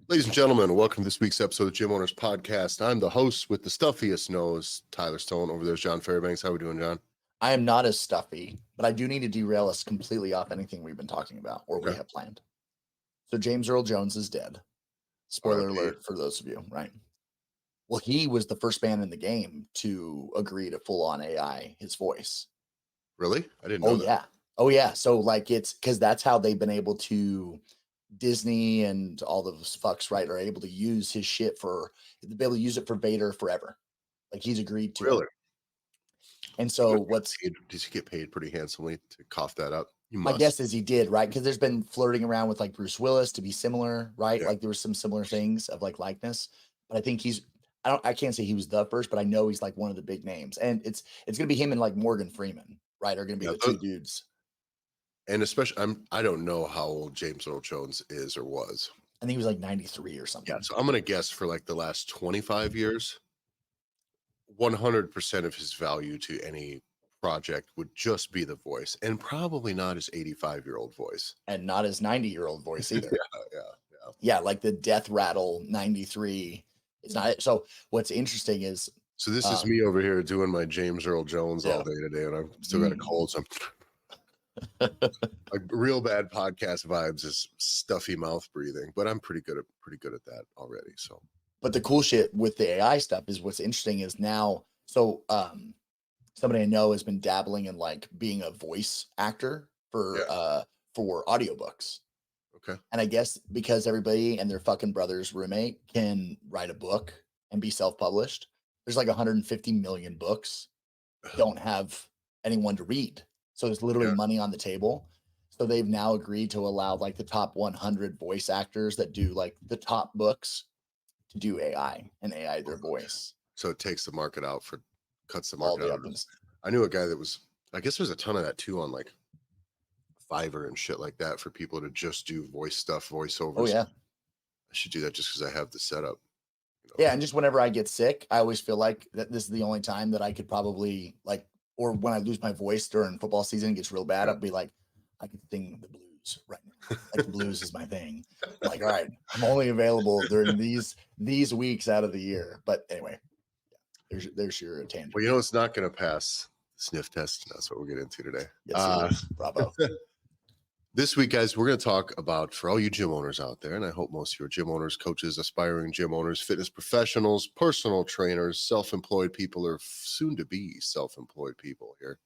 Ladies and gentlemen, welcome to this week's episode of Gym Owners Podcast. I'm the host with the stuffiest nose, Tyler Stone. Over there's John Fairbanks. How we doing, John? I am not as stuffy, but I do need to derail us completely off anything we've been talking about or we Okay. have planned. So James Earl Jones is dead. Spoiler R.I.P. alert for those of you, right? Well, he was the first man in the game to agree to full on AI his voice. Really? I didn't Oh know that. yeah. Oh yeah. So like it's because that's how they've been able to Disney and all those fucks, right, are able to use his shit for they'll be able to use it for Vader forever. Like he's agreed to it. Really? And so what's Does he get paid pretty handsomely to cough that up? You my must. guess is he did, right? Because there's been flirting around with like Bruce Willis to be similar, right? Yeah. Like there was some similar things of like likeness. But I think I can't say he was the first, but I know he's like one of the big names. And it's gonna be him and like Morgan Freeman, right? Are gonna be Yeah. the two dudes. And especially, I don't know how old James Earl Jones is or was. I think he was like 93 or Yeah. something. So I'm gonna guess for like the last 25 years, 100% of his value to any project would just be the voice, and probably not his 85-year-old voice. And not his 90-year-old voice either. Yeah. Yeah, like the death rattle 93 is not it. So what's interesting is So this is me over here doing my James Earl Jones all yeah. day today, and I've still got a cold. So I'm like real bad podcast vibes is stuffy mouth breathing, but I'm pretty good at that already. So, But the cool shit with the AI stuff is what's interesting is now. So somebody I know has been dabbling in like being a voice actor for audiobooks. okay, And I guess because everybody and their fucking brother's roommate can write a book and be self-published, there's like 150 million books don't have anyone to read. So there's literally yeah, money on the table. So they've now agreed to allow like the top 100 voice actors that do like the top books to do AI and AI their voice. so it takes the market out cuts the All market the out. up and I knew a guy that was. I guess there's a ton of that too on like Fiverr and shit like that for people to just do voice stuff, oh voiceovers. yeah. I should do that just because I have the setup. Yeah, and just whenever I get sick, I always feel like that this is the only time that I could probably like, or when I lose my voice during football season, it gets real bad. Yeah. I'll be like, I can sing the blues right now. Like the blues is my thing. I'm like, all right, I'm only available during these weeks out of the year. But anyway, yeah, there's your tangent. Well, you know, it's not going to pass the sniff test. That's what we'll get into today. Yes, it is. Bravo. This week, guys, we're going to talk about, for all you gym owners out there, and I hope most of you are gym owners, coaches, aspiring gym owners, fitness professionals, personal trainers, self-employed people, or soon-to-be self-employed people here.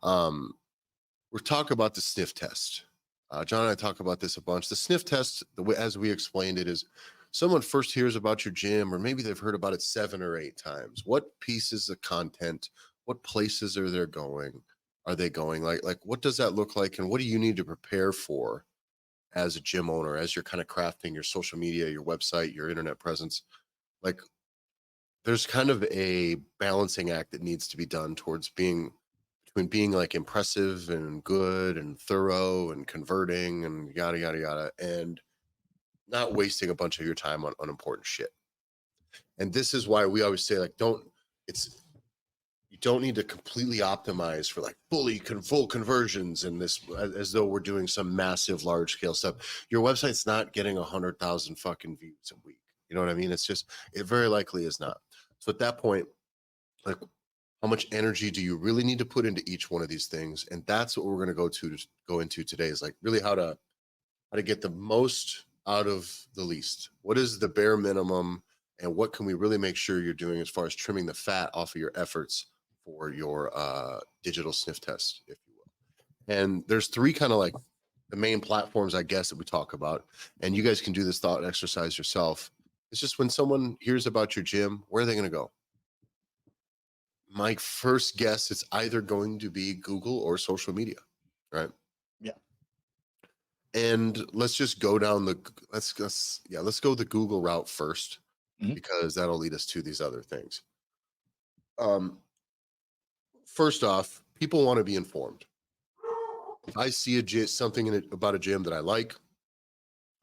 We're talking about the sniff test. John and I talk about this a bunch. The sniff test, as we explained it, is someone first hears about your gym, or maybe they've heard about it 7 or 8 times. What pieces of content, what places are they going? Like what does that look like, and what do you need to prepare for as a gym owner as you're kind of crafting your social media, your website, your internet presence? Like there's kind of a balancing act that needs to be done between being like impressive and good and thorough and converting and yada yada yada, and not wasting a bunch of your time on unimportant shit. And this is why we always say, like, you don't need to completely optimize for like full conversions in this as though we're doing some massive large scale stuff. Your website's not getting 100,000 fucking views a week. You know what I mean? It very likely is not. So at that point, like, how much energy do you really need to put into each one of these things? And that's what we're going to go into today, is like really how to get the most out of the least. What is the bare minimum, and what can we really make sure you're doing as far as trimming the fat off of your efforts for your digital sniff test, if you will. And there's 3 kind of like the main platforms, I guess, that we talk about. And you guys can do this thought exercise yourself. It's just when someone hears about your gym, where are they going to go? My first guess, it's either going to be Google or social media, right? Yeah. And let's just go down let's go the Google route first, because that'll lead us to these other things. First off, people want to be informed. If I see something about a gym that I like,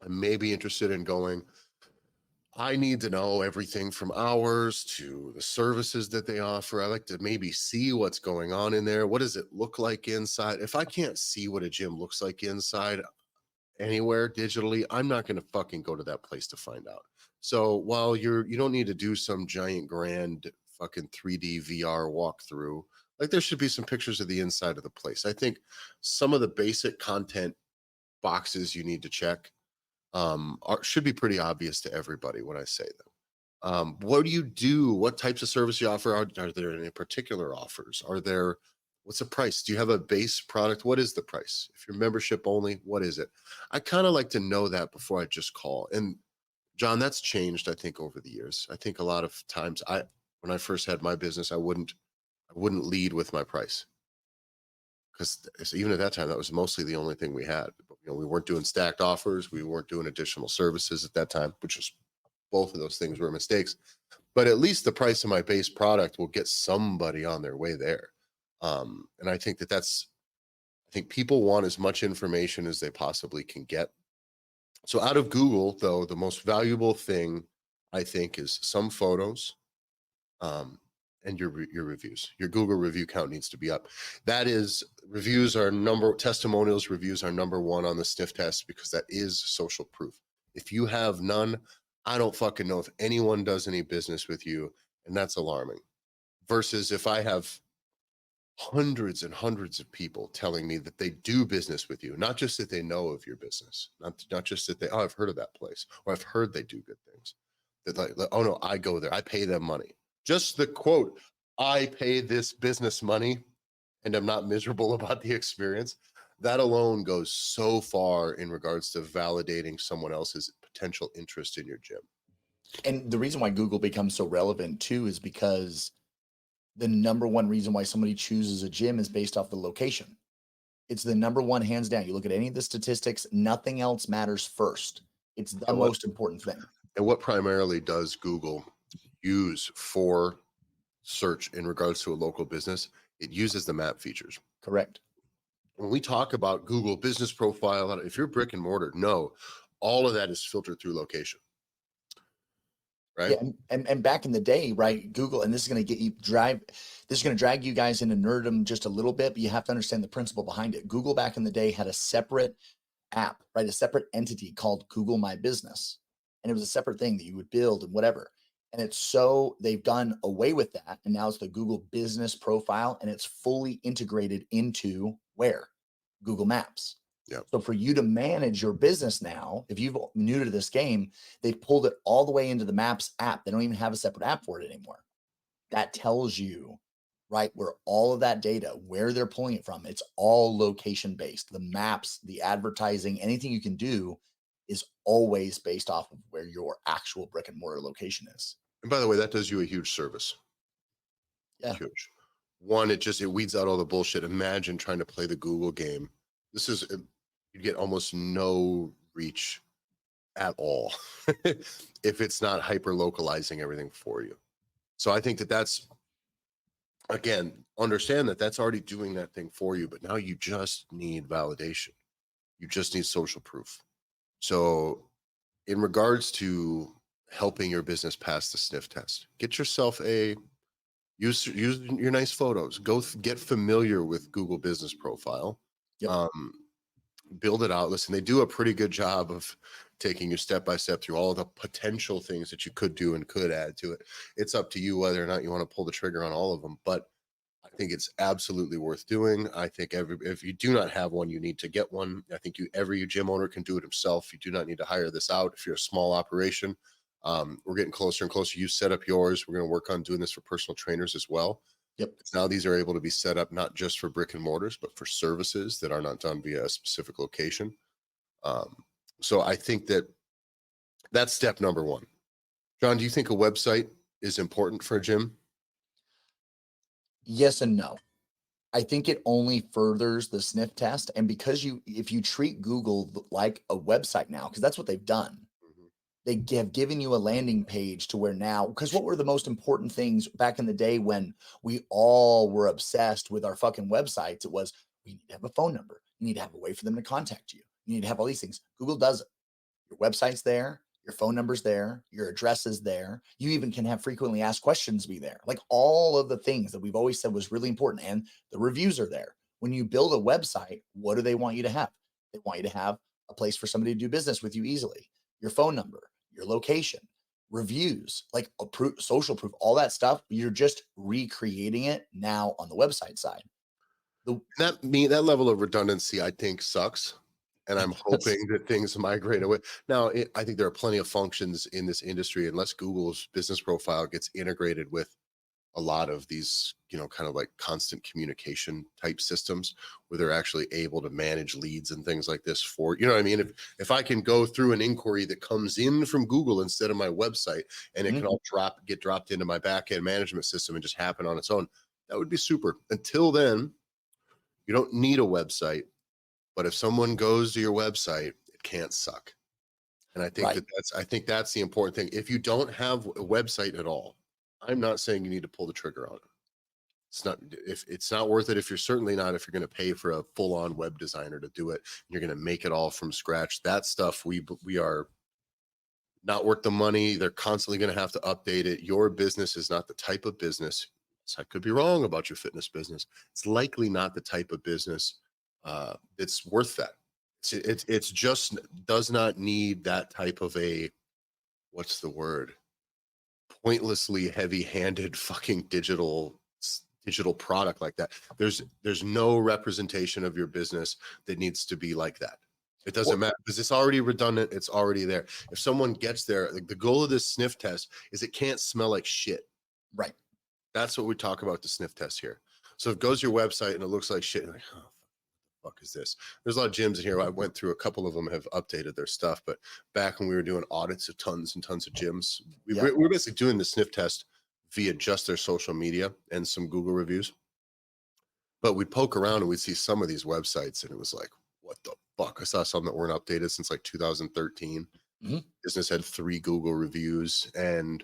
I may be interested in going. I need to know everything from hours to the services that they offer. I like to maybe see what's going on in there. What does it look like inside? If I can't see what a gym looks like inside, anywhere digitally, I'm not going to fucking go to that place to find out. So while you don't need to do some giant grand fucking 3D VR walkthrough, like there should be some pictures of the inside of the place. I think some of the basic content boxes you need to check should be pretty obvious to everybody when I say them. What do you do? What types of service you offer? Are there any particular offers? What's the price? Do you have a base product? What is the price? If you're membership only, what is it? I kind of like to know that before I just call. And John, that's changed, I think, over the years. I think a lot of times when I first had my business, I wouldn't lead with my price because even at that time, that was mostly the only thing we had. We weren't doing stacked offers. We weren't doing additional services at that time, which was both of those things were mistakes. But at least the price of my base product will get somebody on their way there. And I think I think people want as much information as they possibly can get. So out of Google, though, the most valuable thing I think is some photos, and your reviews. Your Google review count needs to be up. That is, testimonials reviews are number one on the sniff test because that is social proof. If you have none, I don't fucking know if anyone does any business with you, and that's alarming. Versus if I have hundreds and hundreds of people telling me that they do business with you, not just that they know of your business, not just that I've heard of that place, or I've heard they do good things. That like, oh no, I go there, I pay them money. Just the quote, I pay this business money and I'm not miserable about the experience. That alone goes so far in regards to validating someone else's potential interest in your gym. And the reason why Google becomes so relevant too is because the number one reason why somebody chooses a gym is based off the location. It's the number one, hands down. You look at any of the statistics, nothing else matters first. It's the And what most important thing. and what primarily does Google use for search in regards to a local business? It uses the map features. Correct. When we talk about Google business profile, if you're brick and mortar, no, all of that is filtered through location, right? Yeah, and back in the day, right? Google, and this is going to this is going to drag you guys into nerddom just a little bit, but you have to understand the principle behind it. Google back in the day had a separate app, right? A separate entity called Google My Business, and it was a separate thing that you would build and whatever. And they've done away with that, and now it's the Google Business Profile, and it's fully integrated into where? Google Maps. Yeah. So for you to manage your business now, if you're new to this game, they've pulled it all the way into the Maps app. They don't even have a separate app for it anymore. That tells you, right, where all of that data, where they're pulling it from, it's all location based. The maps, the advertising, anything you can do is always based off of where your actual brick and mortar location is. And by the way, that does you a huge service. Yeah. Huge. One, it weeds out all the bullshit. Imagine trying to play the Google game. You get almost no reach at all if it's not hyper localizing everything for you. So I think that's, again, understand that that's already doing that thing for you, but now you just need validation. You just need social proof. So in regards to helping your business pass the sniff test, get yourself use your nice photos, get familiar with Google Business Profile. Yep. Build it out. Listen, they do a pretty good job of taking you step by step through all of the potential things that you could do and could add to it. It's up to you whether or not you want to pull the trigger on all of them, but I think it's absolutely worth doing. I think if you do not have one, you need to get one. I think every gym owner can do it himself. You do not need to hire this out if you're a small operation. We're getting closer and closer. You set up yours. We're going to work on doing this for personal trainers as well. Yep. Now these are able to be set up not just for brick and mortars, but for services that are not done via a specific location. So I think that's step number one. John, do you think a website is important for a gym? Yes and no. I think it only furthers the sniff test. And because if you treat Google like a website now, because that's what they've done, they have given you a landing page to where now, because what were the most important things back in the day when we all were obsessed with our fucking websites? It was, we need to have a phone number. You need to have a way for them to contact you. You need to have all these things. Google does it. Your website's there. Your phone number's there. Your address is there. You even can have frequently asked questions be there. Like all of the things that we've always said was really important. And the reviews are there. When you build a website, what do they want you to have? They want you to have a place for somebody to do business with you easily, your phone number, your location, reviews, like social proof, all that stuff. You're just recreating it now on the website side. The That level of redundancy, I think, sucks. And I'm hoping that things migrate away. Now, I think there are plenty of functions in this industry, unless Google's business profile gets integrated with a lot of these, kind of like constant communication type systems where they're actually able to manage leads and things like this for, what I mean? If I can go through an inquiry that comes in from Google instead of my website, and it can all get dropped into my backend management system and just happen on its own, that would be super. Until then, you don't need a website, but if someone goes to your website, it can't suck. And I think right. I think that's the important thing. If you don't have a website at all, I'm not saying you need to pull the trigger on it. It's not worth it. If you're certainly not, if you're going to pay for a full-on web designer to do it, you're going to make it all from scratch. That stuff we are not worth the money. They're constantly going to have to update it. Your business is not the type of business. So I could be wrong about your fitness business. It's likely not the type of business that's worth that. It's just does not need that type of a, what's the word? Pointlessly heavy-handed fucking digital product like that. There's no representation of your business that needs to be like that. It doesn't matter because it's already redundant. It's already there. If someone gets there, like the goal of this sniff test is it can't smell like shit. Right. That's what we talk about the sniff test here. So it goes to your website and it looks like shit. Like, oh, fuck is this? There's a lot of gyms in here. I went through a couple of them, have updated their stuff, but back when we were doing audits of tons and tons of gyms, we were basically doing the sniff test via just their social media and some Google reviews. But we'd poke around and we'd see some of these websites and it was like, what the fuck? I saw some that weren't updated since like 2013. Business had 3 Google reviews and,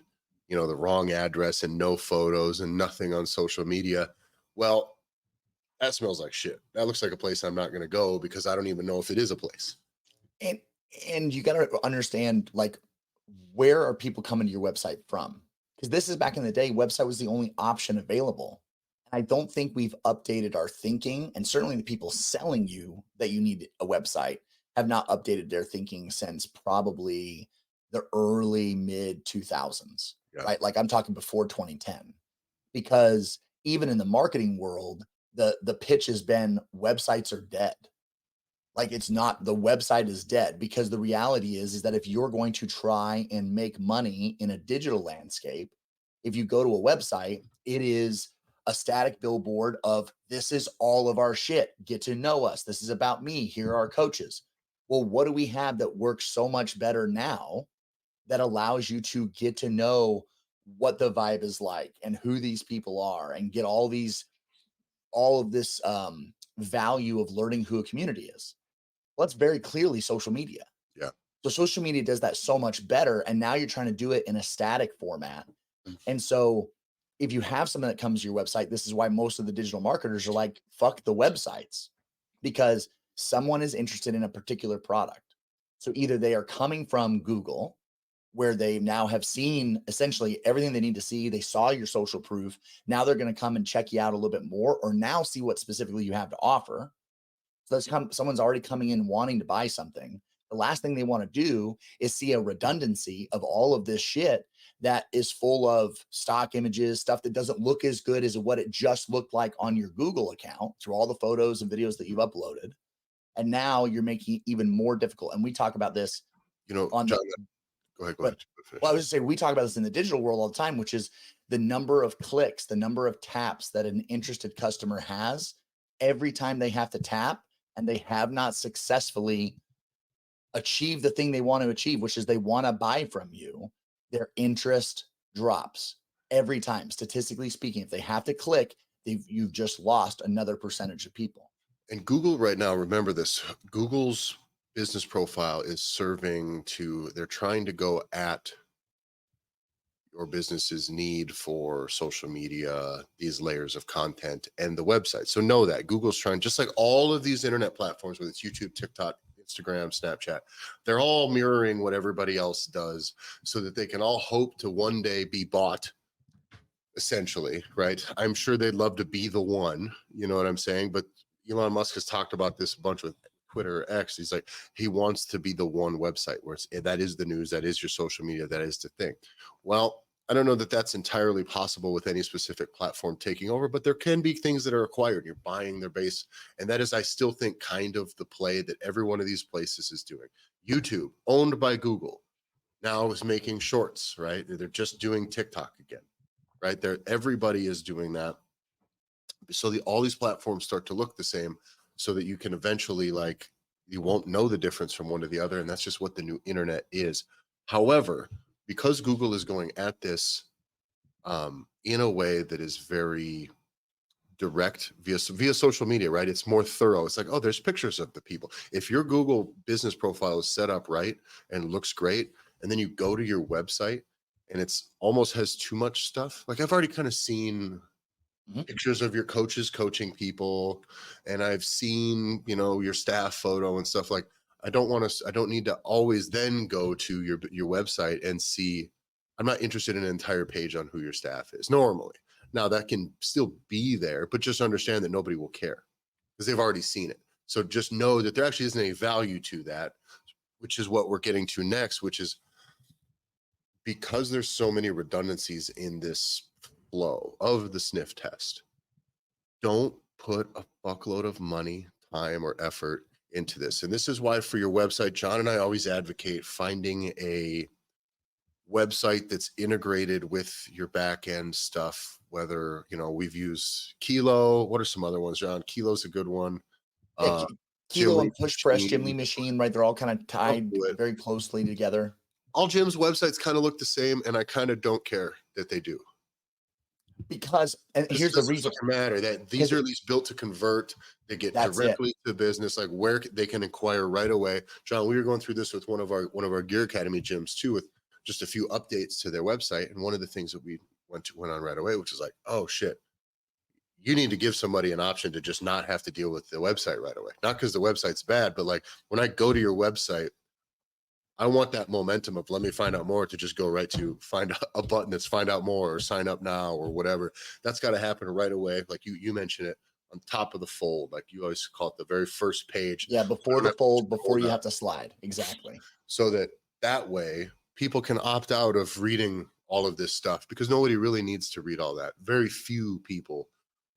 the wrong address and no photos and nothing on social media. Well, that smells like shit. That looks like a place I'm not going to go because I don't even know if it is a place. And you got to understand, like, where are people coming to your website from? Because this is back in the day, website was the only option available. And I don't think we've updated our thinking, and certainly the people selling you that you need a website have not updated their thinking since probably the early mid 2000s, right? Like I'm talking before 2010, because even in the marketing world, the pitch has been websites are dead. Like it's not, the website is dead, because the reality is that if you're going to try and make money in a digital landscape, if you go to a website, it is a static billboard of this is all of our shit. Get to know us. This is about me. Here are our coaches. Well, what do we have that works so much better now that allows you to get to know what the vibe is like and who these people are and get all of this value of learning who a community is? Well, that's very clearly social media. Yeah. So social media does that so much better. And now you're trying to do it in a static format. And so if you have something that comes to your website, this is why most of the digital marketers are like, fuck the websites, because someone is interested in a particular product. So either they are coming from Google, where they now have seen essentially everything they need to see. They saw your social proof. Now they're going to come and check you out a little bit more, or now see what specifically you have to offer. So someone's already coming in wanting to buy something. The last thing they want to do is see a redundancy of all of this shit that is full of stock images, stuff that doesn't look as good as what it just looked like on your Google account through all the photos and videos that you've uploaded. And now you're making it even more difficult. And we talk about this on John, go ahead. Well, I was just saying, we talk about this in the digital world all the time, which is the number of clicks, the number of taps that an interested customer has every time they have to tap, and they have not successfully achieved the thing they want to achieve, which is they want to buy from you. Their interest drops every time. Statistically speaking, if they have to click, you've just lost another percentage of people. And Google right now, remember this, Google's business profile is they're trying to go at your business's need for social media, these layers of content, and the website. So know that Google's trying, just like all of these internet platforms, whether it's YouTube, TikTok, Instagram, Snapchat, they're all mirroring what everybody else does so that they can all hope to one day be bought, essentially, right? I'm sure they'd love to be the one, you know what I'm saying? But Elon Musk has talked about this a bunch with Twitter or X. He's like, he wants to be the one website where that is the news, that is your social media, that is the thing. Well, I don't know that that's entirely possible with any specific platform taking over, but there can be things that are acquired. You're buying their base. And that is, I still think, kind of the play that every one of these places is doing. YouTube, owned by Google, now is making shorts, right? They're just doing TikTok again, right? Everybody is doing that. So all these platforms start to look the same so that you can eventually, like, you won't know the difference from one to the other. And that's just what the new internet is. However, because Google is going at this in a way that is very direct via social media, right? It's more thorough. It's like, oh, there's pictures of the people. If your Google business profile is set up right and looks great, and then you go to your website and it's almost has too much stuff. Like, I've already kind of seen pictures of your coaches coaching people, and I've seen, your staff photo and stuff. Like, I don't need to always then go to your website and see. I'm not interested in an entire page on who your staff is normally. Now, that can still be there, but just understand that nobody will care because they've already seen it. So just know that there actually isn't any value to that, which is what we're getting to next, which is because there's so many redundancies in this flow of the sniff test. Don't put a fuckload of money, time, or effort into this. And this is why, for your website, John and I always advocate finding a website that's integrated with your back end stuff. Whether, we've used Kilo. What are some other ones, John? Kilo's a good one. Yeah, Kilo Gymly and Push Press, Machine. Gymly Machine, right? They're all kind of tied very closely together. All gyms' websites kind of look the same, and I kind of don't care that they do. Because, and here's the reason, matter that these are at least built to convert. They get directly to business, like where they can inquire right away. John, we were going through this with one of our Gear Academy gyms too, with just a few updates to their website. And one of the things that we went on right away, which is like, oh shit, you need to give somebody an option to just not have to deal with the website right away. Not because the website's bad, but like, when I go to your website, I want that momentum of let me find out more to just go right to find a button that's find out more or sign up now or whatever. That's got to happen right away. Like you mentioned it on top of the fold, like you always call it the very first page. Yeah, before the fold, before you have to slide. Exactly. So that way people can opt out of reading all of this stuff, because nobody really needs to read all that. Very few people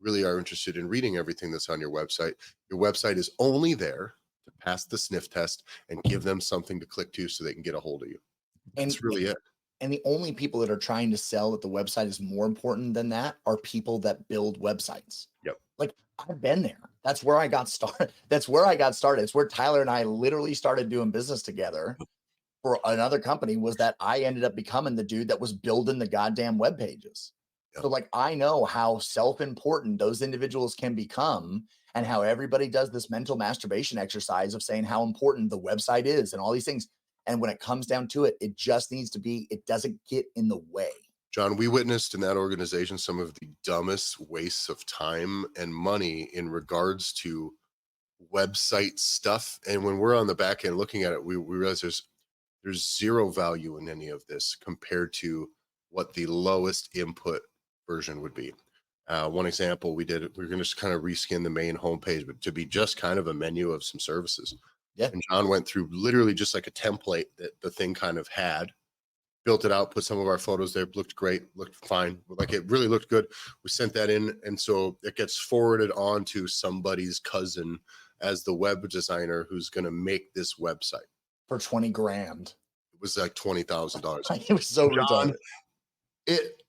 really are interested in reading everything that's on your website. Your website is only there to pass the sniff test and give them something to click to so they can get a hold of you. That's really it. And the only people that are trying to sell that the website is more important than that are people that build websites. Yep. Like, I've been there. That's where I got started. It's where Tyler and I literally started doing business together for another company, was that I ended up becoming the dude that was building the goddamn web pages. Yep. So like, I know how self-important those individuals can become, and how everybody does this mental masturbation exercise of saying how important the website is and all these things. And when it comes down to it, it just needs to be, it doesn't get in the way. John, we witnessed in that organization some of the dumbest wastes of time and money in regards to website stuff. And when we're on the back end looking at it, we realize there's zero value in any of this compared to what the lowest input version would be. One example we're going to just kind of reskin the main homepage, but to be just kind of a menu of some services. Yeah. And John went through literally just like a template that the thing kind of had, built it out, put some of our photos there, looked great, looked fine. Like, it really looked good. We sent that in. And so it gets forwarded on to somebody's cousin as the web designer who's going to make this website. For 20 grand. It was like $20,000. It was so retarded. It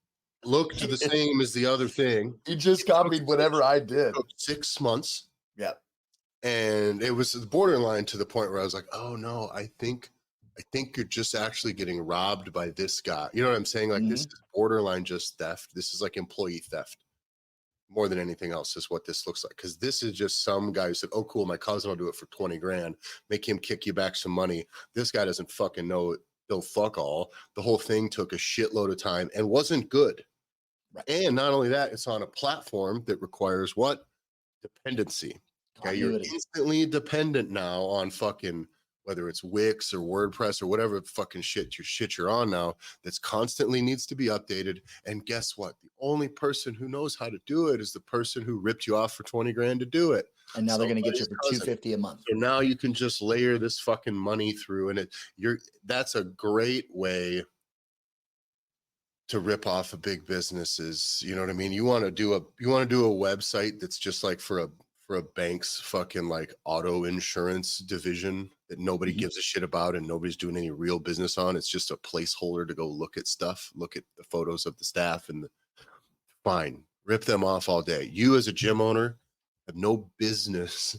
looked the same as the other thing. You just copied whatever I did. It took 6 months. Yeah. And it was borderline to the point where I was like, oh no, I think you're just actually getting robbed by this guy. You know what I'm saying? Like, this is borderline just theft. This is like employee theft more than anything else, is what this looks like. Because this is just some guy who said, oh cool, my cousin will do it for 20 grand. Make him kick you back some money. This guy doesn't fucking know it. They'll fuck all. The whole thing took a shitload of time and wasn't good. Right. And not only that, it's on a platform that requires what? Dependency. Okay, you're instantly dependent now on fucking whether it's Wix or WordPress or whatever fucking shit you're on now, that's constantly needs to be updated. And guess what? The only person who knows how to do it is the person who ripped you off for 20 grand to do it. And now they're going to get you Somebody's for cousin. 250 a month. So now you can just layer this fucking money through, and that's a great way to rip off a big businesses. You know what I mean? You want to do a website that's just like for a bank's fucking like auto insurance division that nobody gives a shit about and nobody's doing any real business on. It's just a placeholder to go look at stuff, look at the photos of the staff and fine, rip them off all day. You as a gym owner have no business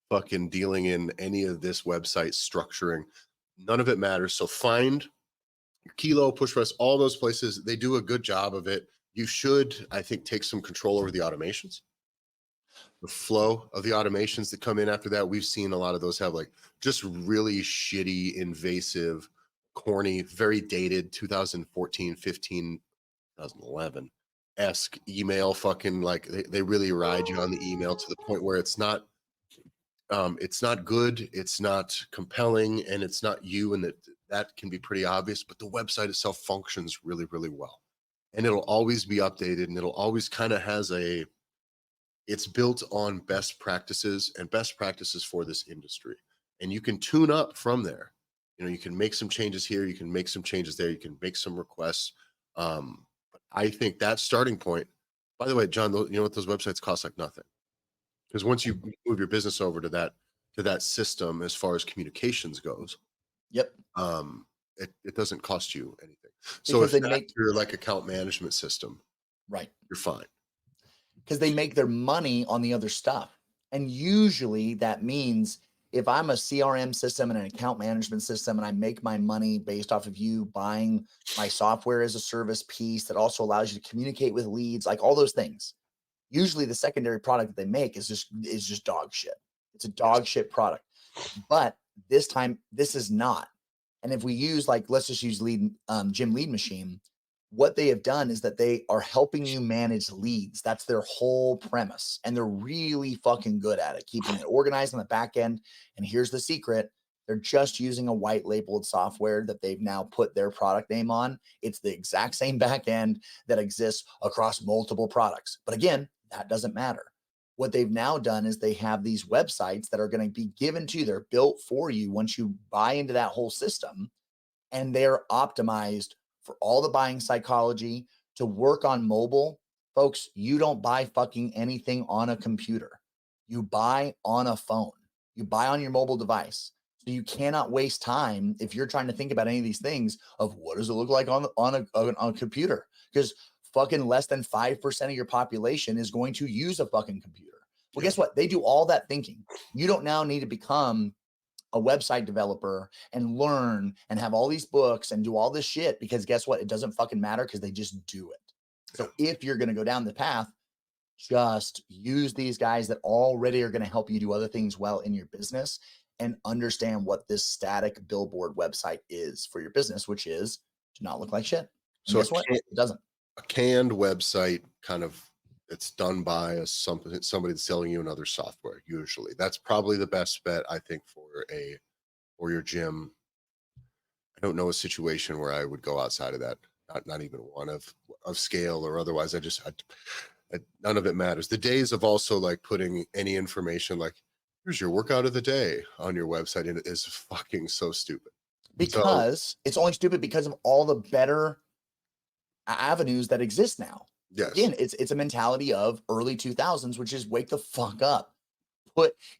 fucking dealing in any of this website structuring. None of it matters. So find Kilo, Push Press, all those places, they do a good job of it. You should, I think, take some control over the automations, the flow of the automations that come in after that. We've seen a lot of those have like just really shitty, invasive, corny, very dated 2014, 15, 2011 esque email fucking like they really ride you on the email to the point where it's not good, it's not compelling, and it's not you, and that can be pretty obvious, but the website itself functions really, really well. And it'll always be updated, and it'll always kind of it's built on best practices and best practices for this industry. And you can tune up from there. You know, you can make some changes here, you can make some changes there, you can make some requests. But I think that starting point, by the way, John, you know what, those websites cost like nothing. Because once you move your business over to that system, as far as communications goes, Yep. It doesn't cost you anything. So Because if that's your like account management system, right, you're fine. because they make their money on the other stuff. And usually that means if I'm a CRM system and an account management system and I make my money based off of you buying my software as a service piece that also allows you to communicate with leads, like all those things, usually the secondary product that they make is just dog shit. It's a dog shit product. But this time, this is not. And if we use like, let's just use Gym Lead Machine, what they have done is that they are helping you manage leads. That's their whole premise. And they're really fucking good at it, keeping it organized on the back end. And here's the secret. They're just using a white labeled software that they've now put their product name on. It's the exact same back end that exists across multiple products. But again, that doesn't matter. What they've now done is they have these websites that are going to be given to you. They're built for you once you buy into that whole system, and they're optimized for all the buying psychology to work on mobile. Folks, you don't buy fucking anything on a computer. You buy on a phone. You buy on your mobile device. So you cannot waste time if you're trying to think about any of these things of what does it look like on a computer, because fucking less than 5% of your population is going to use a fucking computer. Well, guess what? They do all that thinking. You don't now need to become a website developer and learn and have all these books and do all this shit, because guess what? It doesn't fucking matter because they just do it. So if you're going to go down the path, just use these guys that already are going to help you do other things well in your business and understand what this static billboard website is for your business, which is to not look like shit. And so guess what? It doesn't. A canned website kind of, it's done by somebody that's selling you another software. Usually that's probably the best bet, I think, for your gym. I don't know a situation where I would go outside of that. Not even one of scale or otherwise. None of it matters. The days of also like putting any information like, here's your workout of the day on your website, and it is fucking so stupid. Because it's only stupid because of all the better avenues that exist now. Yes. Again, it's a mentality of early 2000s, which is wake the fuck up.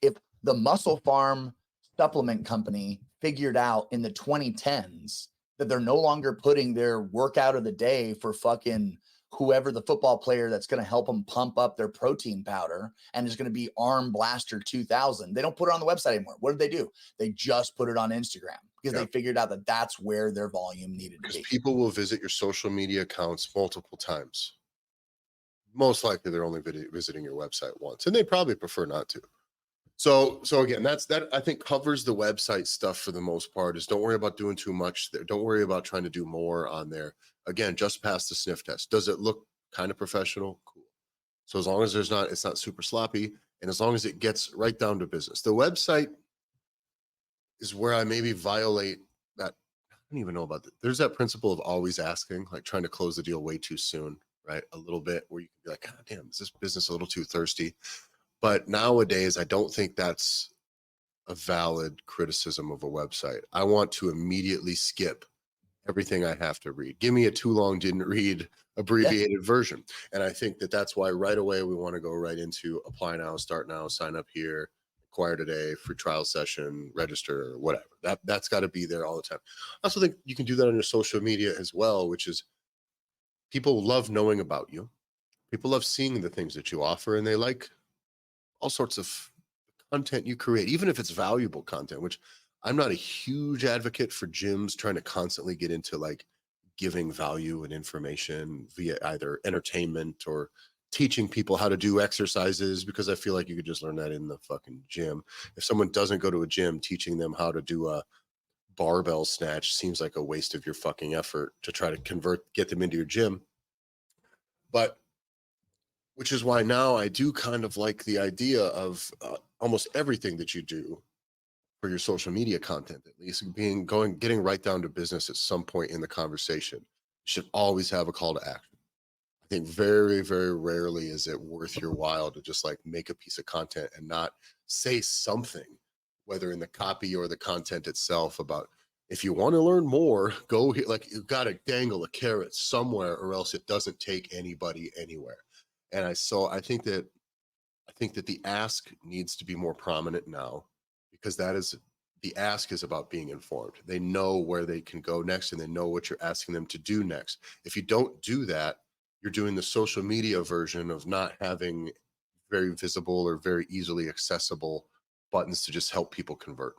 If the Muscle Farm supplement company figured out in the 2010s that they're no longer putting their workout of the day for fucking whoever the football player that's going to help them pump up their protein powder and is going to be Arm Blaster 2000, they don't put it on the website anymore. What did they do? They just put it on Instagram because they figured out that that's where their volume needed to be. People will visit your social media accounts multiple times. Most likely they're only visiting your website once, and they probably prefer not to. So again, that I think covers the website stuff for the most part. Is don't worry about doing too much there. Don't worry about trying to do more on there. Again, just pass the sniff test. Does it look kind of professional? Cool. So as long as it's not super sloppy, and as long as it gets right down to business. The website, is where I maybe violate that. I don't even know about that. There's that principle of always asking, like trying to close the deal way too soon, right? A little bit where you can be like, God damn, is this business a little too thirsty? But nowadays, I don't think that's a valid criticism of a website. I want to immediately skip everything I have to read. Give me a too long didn't read abbreviated version. And I think that that's why right away we want to go right into apply now, start now, sign up here, acquire today, free trial session, register, whatever. That's got to be there all the time. I also think you can do that on your social media as well, which is people love knowing about you. People love seeing the things that you offer, and they like all sorts of content you create, even if it's valuable content, which I'm not a huge advocate for gyms trying to constantly get into like giving value and information via either entertainment or teaching people how to do exercises, because I feel like you could just learn that in the fucking gym. If someone doesn't go to a gym, teaching them how to do a barbell snatch seems like a waste of your fucking effort to try to get them into your gym. But which is why now I do kind of like the idea of almost everything that you do for your social media content, at least getting right down to business at some point in the conversation. You should always have a call to action. I think very, very rarely is it worth your while to just like make a piece of content and not say something, whether in the copy or the content itself, about if you want to learn more, go here. Like you got to dangle a carrot somewhere, or else it doesn't take anybody anywhere. And I think that the ask needs to be more prominent now, because the ask is about being informed. They know where they can go next, and they know what you're asking them to do next. If you don't do that, you're doing the social media version of not having very visible or very easily accessible buttons to just help people convert.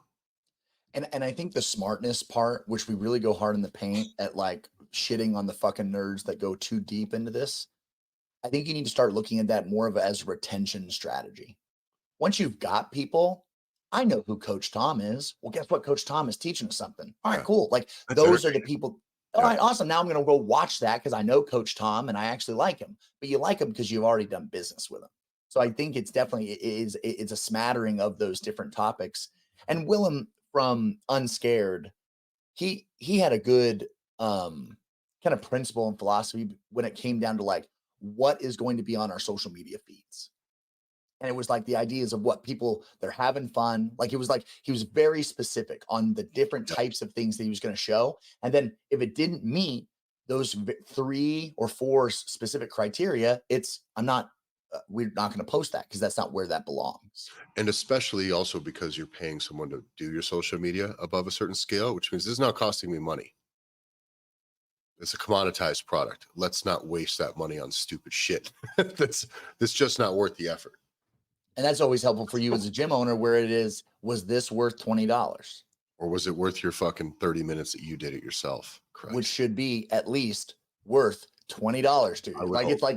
And I think the smartness part, which we really go hard in the paint at, like shitting on the fucking nerds that go too deep into this. I think you need to start looking at that more of as a retention strategy. Once you've got people, I know who Coach Tom is. Well, guess what? Coach Tom is teaching us something. All right, Yeah, cool. Like that's those are the entertaining. people. All Yeah. right, awesome. Now I'm going to go watch that because I know Coach Tom and I actually like him. But you like him because you've already done business with him. So I think it's definitely it's a smattering of those different topics. And Willem from Unscared, he had a good kind of principle and philosophy when it came down to like what is going to be on our social media feeds. And it was like the ideas of what people they're having fun. Like it was like he was very specific on the different Yeah. types of things that he was going to show. And then if it didn't meet those 3 or 4 specific criteria, we're not going to post that because that's not where that belongs. And especially also because you're paying someone to do your social media above a certain scale, which means this is now costing me money. It's a commoditized product. Let's not waste that money on stupid shit. that's just not worth the effort. And that's always helpful for you as a gym owner where it is, was this worth $20? Or was it worth your fucking 30 minutes that you did it yourself? Christ. Which should be at least worth $20 to you.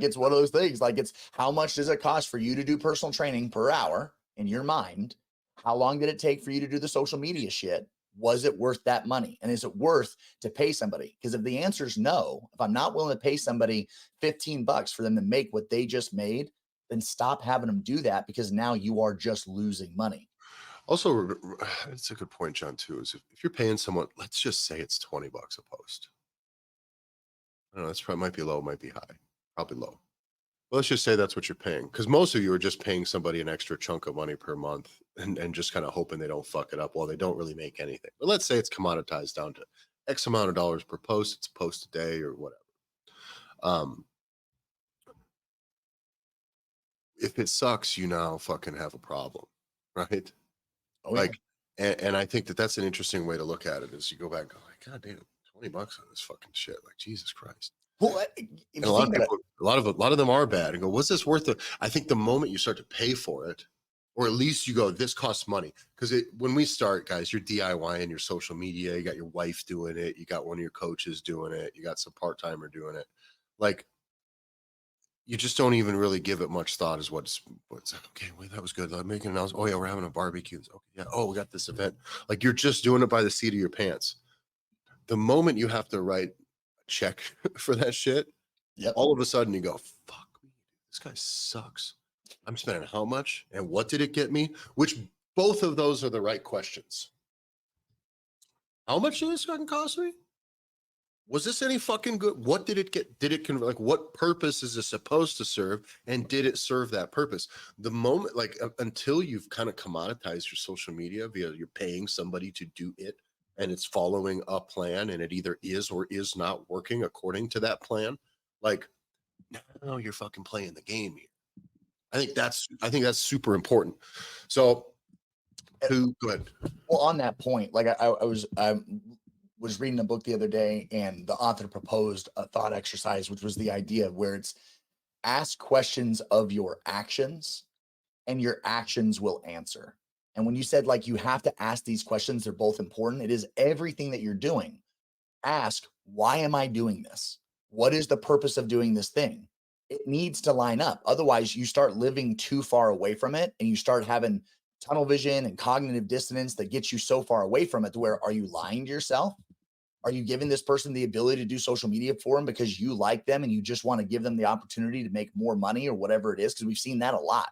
It's one of those things. Like it's how much does it cost for you to do personal training per hour in your mind? How long did it take for you to do the social media shit? Was it worth that money? And is it worth to pay somebody? Because if the answer is no, if I'm not willing to pay somebody $15 for them to make what they just made, then stop having them do that, because now you are just losing money. Also, it's a good point, John, too, is if you're paying someone, let's just say it's $20 a post. I don't know, that's probably might be low, might be high, probably low. Well, let's just say that's what you're paying, because most of you are just paying somebody an extra chunk of money per month and just kind of hoping they don't fuck it up. Well, they don't really make anything. But let's say it's commoditized down to X amount of dollars per post. It's a post a day or whatever. If it sucks, you now fucking have a problem, right? Oh, Like, and I think that that's an interesting way to look at it. Is you go back and go like, God damn, $20 on this fucking shit. Like, Jesus Christ. well, And a lot of people, a lot of them are bad, and go, what's this worth? I think the moment you start to pay for it, or at least you go, this costs money. Because when we start, guys, you're DIYing your social media. You got your wife doing it. You got one of your coaches doing it. You got some part-timer doing it. Like, you just don't even really give it much thought as what's okay. Wait, that was good. I'm making an announcement. Oh yeah, we're having a barbecue. Okay, yeah. Oh, we got this event. Like, you're just doing it by the seat of your pants. The moment you have to write a check for that shit, yep. all of a sudden you go, fuck me, this guy sucks. I'm spending how much and what did it get me? Which both of those are the right questions. How much did this fucking cost me? Was this any fucking good? What did it get? Did it like what purpose is it supposed to serve? And did it serve that purpose? The moment, like until you've kind of commoditized your social media via you're paying somebody to do it and it's following a plan and it either is or is not working according to that plan, like now you're fucking playing the game here. I think that's super important. So who go ahead. Well, on that point, like I was reading a book the other day, and the author proposed a thought exercise, which was the idea where it's ask questions of your actions, and your actions will answer. And when you said like you have to ask these questions, they're both important. It is everything that you're doing. Ask, why am I doing this? What is the purpose of doing this thing? It needs to line up. Otherwise, you start living too far away from it and you start having tunnel vision and cognitive dissonance that gets you so far away from it to where are you lying to yourself? Are you giving this person the ability to do social media for them because you like them and you just want to give them the opportunity to make more money or whatever it is? Because we've seen that a lot.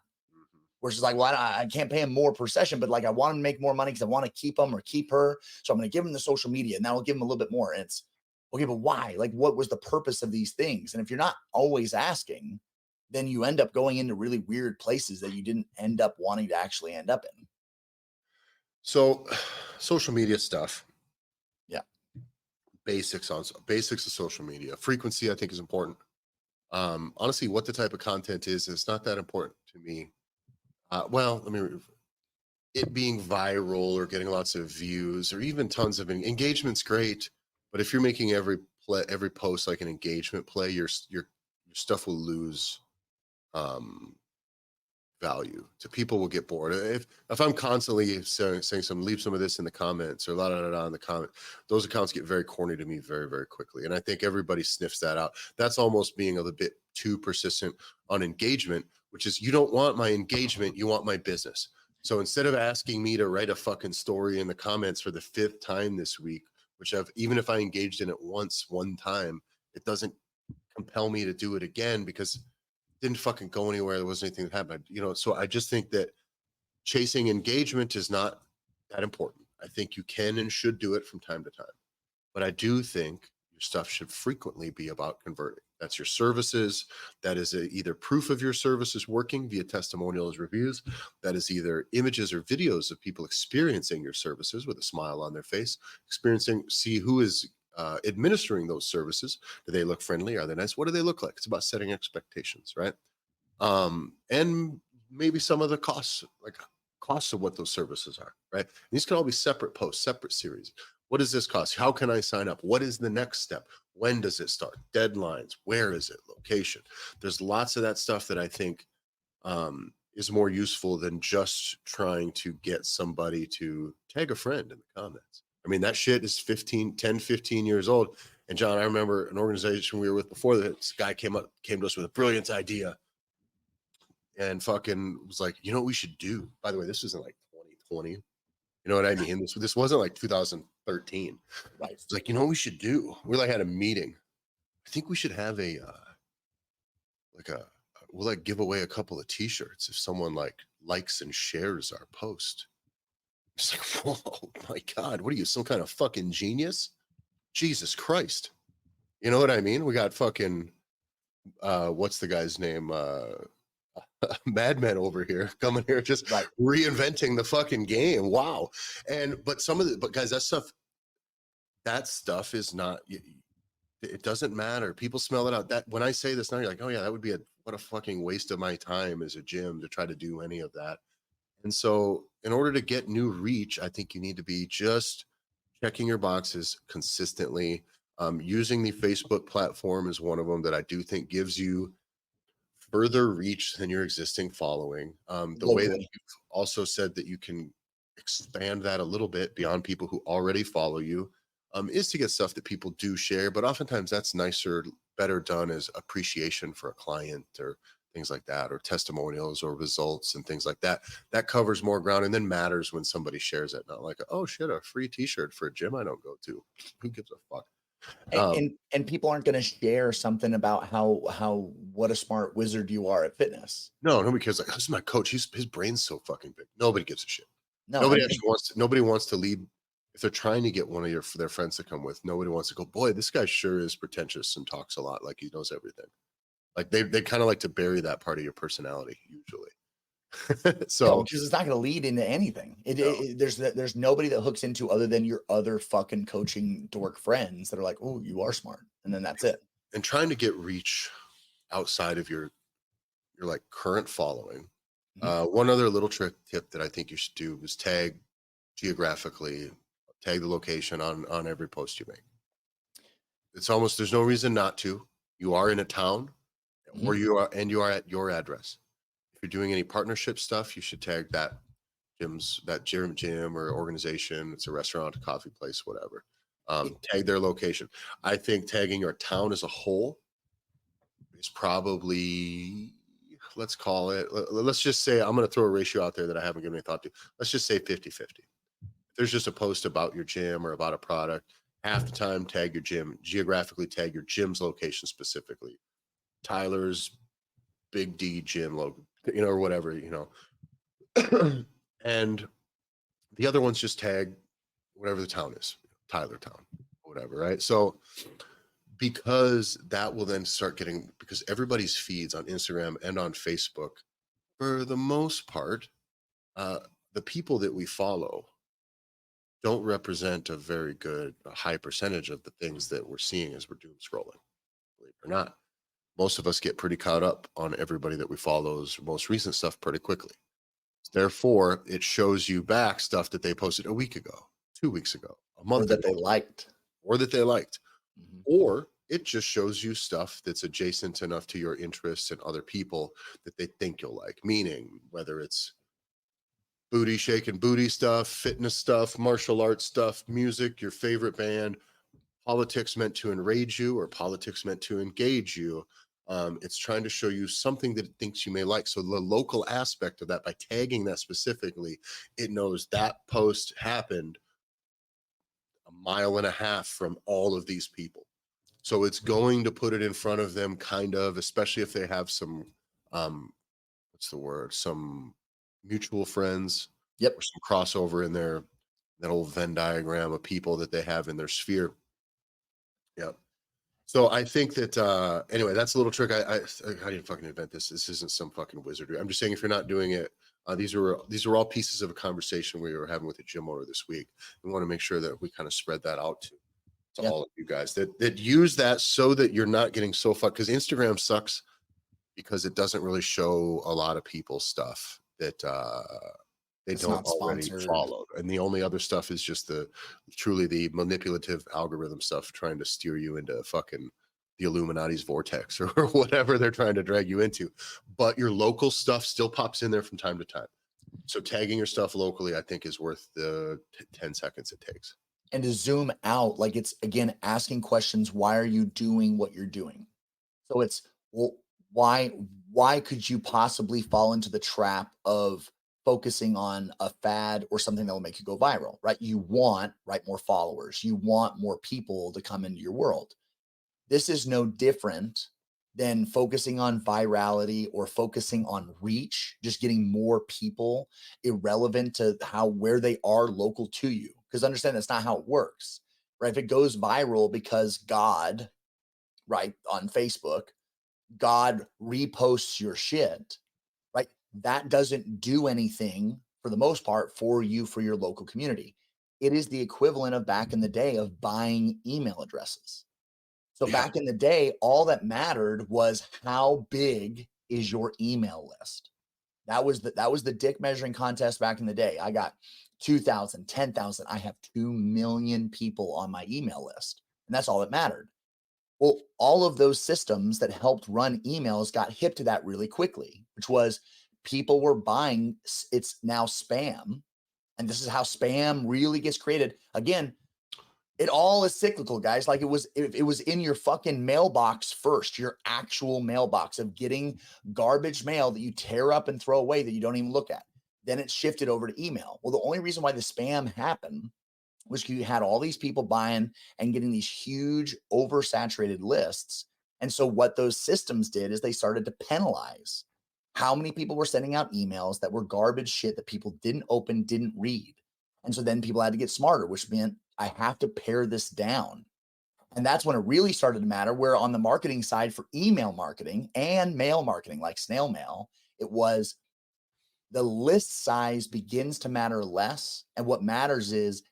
Where she's like, well, I can't pay him more per session, but like I want him to make more money because I want to keep him or keep her. So I'm going to give him the social media and that will give him a little bit more. And it's okay, but why? Like, what was the purpose of these things? And if you're not always asking, then you end up going into really weird places that you didn't end up wanting to actually end up in. So social media stuff. Yeah. Basics of social media. Frequency, I think, is important. Honestly, what the type of content is not that important to me. Well, it being viral or getting lots of views or even tons of engagement's great, but if you're making every post like an engagement play, your stuff will lose value. To people will get bored if I'm constantly saying some leave some of this in the comments or la da da da in the comment. Those accounts get very corny to me very very quickly, and I think everybody sniffs that out. That's almost being a little bit too persistent on engagement, which is you don't want my engagement, you want my business. So instead of asking me to write a fucking story in the comments for the 5th time this week, which even if I engaged in it one time, it doesn't compel me to do it again because didn't fucking go anywhere. There wasn't anything that happened, so I just think that chasing engagement is not that important. I think you can and should do it from time to time, but I do think your stuff should frequently be about converting. That's your services. That is either proof of your services working via testimonials, reviews. That is either images or videos of people experiencing your services with a smile on their face, see who is administering those services. Do they look friendly? Are they nice? What do they look like? It's about setting expectations, right? And maybe some of the costs of what those services are, right? And these can all be separate posts, separate series. What does this cost? How can I sign up? What is the next step? When does it start? Deadlines? Where is it? Location? There's lots of that stuff that I think is more useful than just trying to get somebody to tag a friend in the comments. I mean, that shit is 10, 15 years old. And John, I remember an organization we were with before that this guy came to us with a brilliant idea and fucking was like, you know what we should do? By the way, this isn't like 2020. You know what I mean? This wasn't like 2013. Right. It's like, you know what we should do? We like had a meeting. I think we should have we'll like give away a couple of t-shirts if someone likes and shares our post. It's like, whoa, my God, what are you, some kind of fucking genius? Jesus Christ. You know what I mean? We got fucking what's the guy's name? Madmen over here coming here just reinventing the fucking game. Wow. But guys, that stuff is not, it doesn't matter. People smell it out. That when I say this now, you're like, oh yeah, that would be what a fucking waste of my time as a gym to try to do any of that. And so in order to get new reach, I think you need to be just checking your boxes consistently. Using the Facebook platform is one of them that I do think gives you further reach than your existing following. The way that you've also said that you can expand that a little bit beyond people who already follow you is to get stuff that people do share, but oftentimes that's better done as appreciation for a client or things like that, or testimonials or results and things like that. That covers more ground and then matters when somebody shares it. Not like, oh shit, a free t-shirt for a gym I don't go to. Who gives a fuck? And people aren't going to share something about how what a smart wizard you are at fitness. No, nobody cares. Like, this is my coach. His brain's so fucking big. Nobody gives a shit. No, Nobody wants to lead. if they're trying to get one of their friends to come with, nobody wants to go, boy, this guy sure is pretentious and talks a lot like he knows everything. Like they kind of like to bury that part of your personality usually. No, So because it's not going to lead into anything. no. There's nobody that hooks into other than your other fucking coaching dork friends that are like, oh, you are smart, and then that's it. And trying to get reach outside of your like current following. One other little tip that I think you should do is tag geographically, tag the location on every post you make. It's almost there's no reason not to. You are in a town, or you are at your address. If you're doing any partnership stuff, you should tag that gym or organization. It's a restaurant, a coffee place, whatever. Tag their location. I think tagging your town as a whole is probably, let's call it, let's just say, I'm going to throw a ratio out there that I haven't given any thought to. Let's just say 50-50. If there's just a post about your gym or about a product, half the time tag your gym, geographically tag your gym's location specifically. Tyler's Big D gym logo, or whatever, and the other ones just tag whatever the town is, Tyler Town, whatever, right? So because that will then start getting, because everybody's feeds on Instagram and on Facebook, for the most part, the people that we follow don't represent a high percentage of the things that we're seeing as we're doom scrolling, believe it or not. Most of us get pretty caught up on everybody that we follow's most recent stuff pretty quickly. Therefore, it shows you back stuff that they posted a week ago, 2 weeks ago, a month that ago, they liked. or that they liked. Or it just shows you stuff that's adjacent enough to your interests and other people that they think you'll like. Meaning, whether it's booty shaking booty stuff, fitness stuff, martial arts stuff, music, your favorite band, politics meant to enrage you or politics meant to engage you. It's trying to show you something that it thinks you may like. So the local aspect of that, by tagging that specifically, it knows that post happened a mile and a half from all of these people. So it's going to put it in front of them, kind of, especially if they have some, what's the word? Some mutual friends. Yep. Or some crossover in that old Venn diagram of people that they have in their sphere. Yep. So I think that anyway, that's a little trick. I didn't fucking invent this. This isn't some fucking wizardry. I'm just saying, if you're not doing it, these are all pieces of a conversation we were having with a gym owner this week. We want to make sure that we kind of spread that out to all of you guys that use that, so that you're not getting so fucked, because Instagram sucks because it doesn't really show a lot of people's stuff that they It's don't not already sponsored. follow. And the only other stuff is just truly the manipulative algorithm stuff, trying to steer you into fucking the Illuminati's vortex or whatever they're trying to drag you into. But your local stuff still pops in there from time to time. So tagging your stuff locally, I think, is worth the 10 seconds it takes. And to zoom out, like, it's again asking questions. Why are you doing what you're doing? So it's, well, why could you possibly fall into the trap of focusing on a fad or something that will make you go viral, right? You want, right, more followers. You want more people to come into your world. This is no different than focusing on virality or focusing on reach, just getting more people, irrelevant to where they are local to you. Because understand, that's not how it works, right? If it goes viral because God, right, on Facebook, God reposts your shit, right? That doesn't do anything for the most part for you, for your local community. It is the equivalent of back in the day of buying email addresses. So back in the day, all that mattered was how big is your email list. That was the dick measuring contest back in the day. I got 2,000, 10,000. I have 2 million people on my email list. And that's all that mattered. Well, all of those systems that helped run emails got hip to that really quickly, which was people were buying, it's now spam. And this is how spam really gets created. Again, it all is cyclical, guys. Like, it was in your fucking mailbox first, your actual mailbox of getting garbage mail that you tear up and throw away that you don't even look at. Then it shifted over to email. Well, the only reason why the spam happened was you had all these people buying and getting these huge oversaturated lists. And so what those systems did is they started to penalize how many people were sending out emails that were garbage shit that people didn't open, didn't read. And so then people had to get smarter, which meant I have to pare this down. And that's when it really started to matter. Where on the marketing side for email marketing and mail marketing, like snail mail, it was the list size begins to matter less. And what matters is